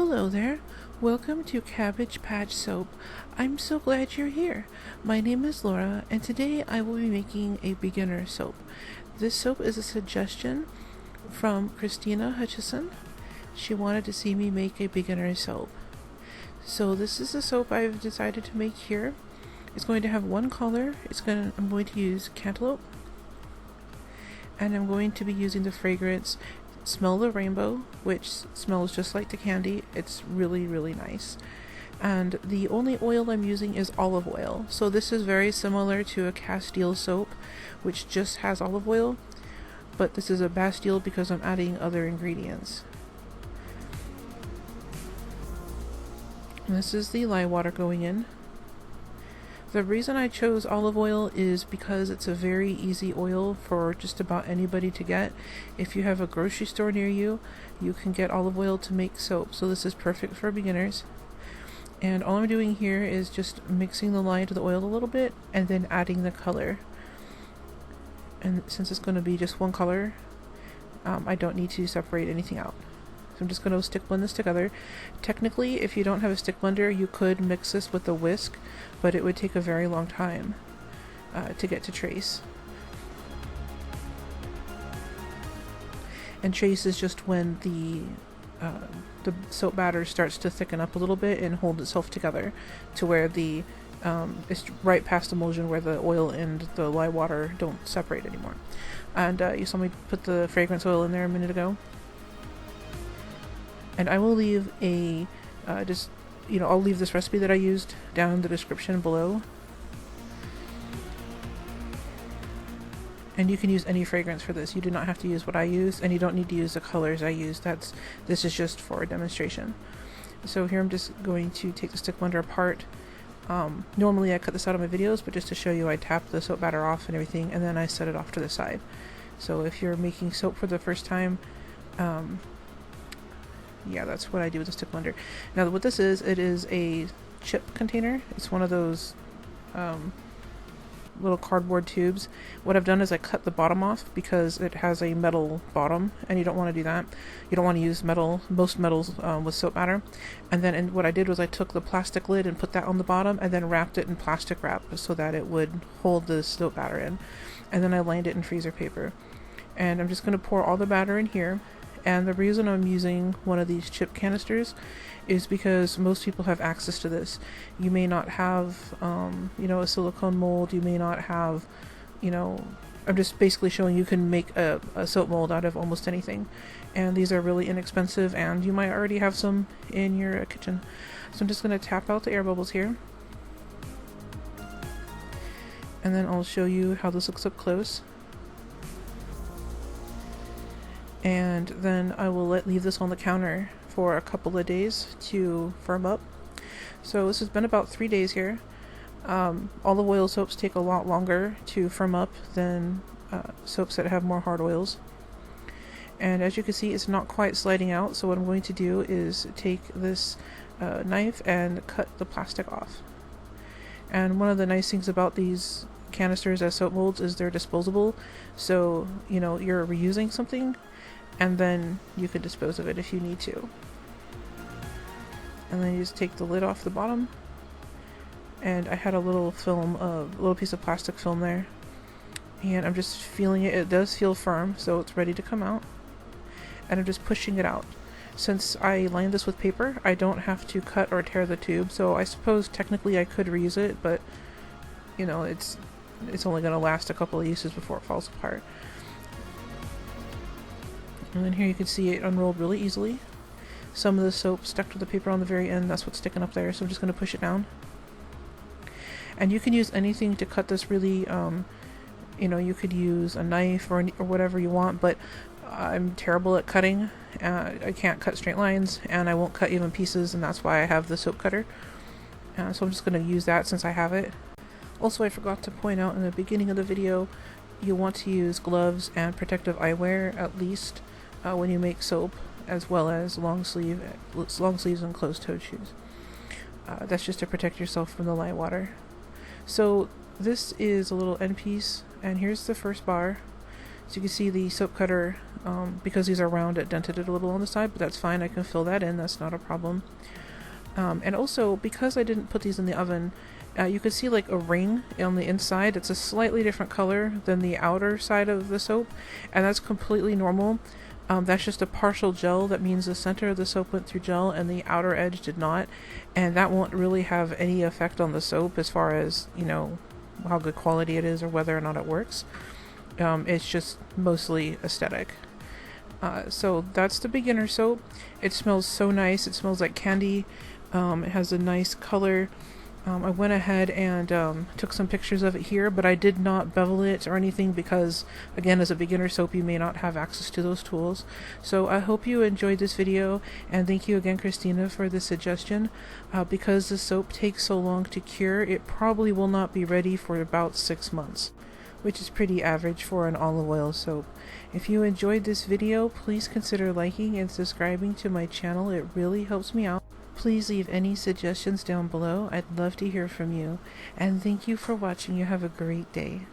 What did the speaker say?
Hello there. Welcome to Cabbage Patch Soap. I'm so glad you're here. My name is Laura, and today I will be making a beginner soap. This soap is a suggestion from Christina Hutchison. She wanted to see me make a beginner soap. So this is the soap I've decided to make here. It's going to have one color. I'm going to use Cantaloupe. And I'm going to be using the fragrance Smell the Rainbow, which smells just like the candy. It's really, really nice. And the only oil I'm using is olive oil. So this is very similar to a Bastille soap, which just has olive oil. But this is a Bastille because I'm adding other ingredients. And this is the lye water going in. The reason I chose olive oil is because it's a very easy oil for just about anybody to get. If you have a grocery store near you, you can get olive oil to make soap. So this is perfect for beginners. And all I'm doing here is just mixing the lye into the oil a little bit and then adding the color. And since it's going to be just one color, I don't need to separate anything out. I'm just going to stick blend this together. Technically, if you don't have a stick blender, you could mix this with a whisk, but it would take a very long time to get to trace. And trace is just when the soap batter starts to thicken up a little bit and hold itself together to where it's right past emulsion where the oil and the lye water don't separate anymore. And you saw me put the fragrance oil in there a minute ago. And I will leave I'll leave this recipe that I used down in the description below. And you can use any fragrance for this. You do not have to use what I used, and you don't need to use the colors I used. This is just for a demonstration. So here I'm just going to take the stick blender apart. Normally I cut this out of my videos, but just to show you, I tap the soap batter off and everything, and then I set it off to the side. So if you're making soap for the first time, yeah, that's what I do with the stick blender. Now what this is, it is a chip container. It's one of those little cardboard tubes. What I've done is I cut the bottom off because it has a metal bottom, and you don't want to do that. You don't want to use most metals with soap batter. And then what I did was I took the plastic lid and put that on the bottom and then wrapped it in plastic wrap so that it would hold the soap batter in. And then I lined it in freezer paper. And I'm just going to pour all the batter in here. And the reason I'm using one of these chip canisters is because most people have access to this. You may not have, a silicone mold. You may not have, I'm just basically showing you can make a soap mold out of almost anything. And these are really inexpensive, and you might already have some in your kitchen. So I'm just going to tap out the air bubbles here. And then I'll show you how this looks up close. And then I will leave this on the counter for a couple of days to firm up. So this has been about 3 days here. Olive oil soaps take a lot longer to firm up than soaps that have more hard oils. And as you can see, it's not quite sliding out, so what I'm going to do is take this knife and cut the plastic off. And one of the nice things about these canisters as soap molds is they're disposable, so you're reusing something, and then you can dispose of it if you need to. And then you just take the lid off the bottom, and I had a little piece of plastic film there, and I'm just feeling it. It does feel firm, so it's ready to come out, and I'm just pushing it out. Since I lined this with paper, I don't have to cut or tear the tube, so I suppose technically I could reuse it, but it's only going to last a couple of uses before it falls apart. And then here you can see it unrolled really easily. Some of the soap stuck to the paper on the very end, that's what's sticking up there, so I'm just going to push it down. And you can use anything to cut this really, you could use a knife or whatever you want, but I'm terrible at cutting. I can't cut straight lines, and I won't cut even pieces, and that's why I have the soap cutter. So I'm just going to use that since I have it. Also, I forgot to point out in the beginning of the video, you want to use gloves and protective eyewear at least when you make soap, as well as long sleeves and closed-toed shoes. That's just to protect yourself from the lye water. So this is a little end piece, and here's the first bar. So you can see the soap cutter because these are round, it dented it a little on the side, but that's fine. I can fill that in. That's not a problem. And also, because I didn't put these in the oven, you can see like a ring on the inside. It's a slightly different color than the outer side of the soap, and that's completely normal. That's just a partial gel. That means the center of the soap went through gel and the outer edge did not, and that won't really have any effect on the soap as far as, you know, how good quality it is or whether or not it works. It's just mostly aesthetic. So that's the beginner soap. It smells so nice. It smells like candy. It has a nice color. I went ahead and took some pictures of it here, but I did not bevel it or anything because, again, as a beginner soap, you may not have access to those tools. So I hope you enjoyed this video, and thank you again, Christina, for the suggestion. Because the soap takes so long to cure, it probably will not be ready for about 6 months, which is pretty average for an olive oil soap. If you enjoyed this video, please consider liking and subscribing to my channel. It really helps me out. Please leave any suggestions down below. I'd love to hear from you. And thank you for watching. You have a great day.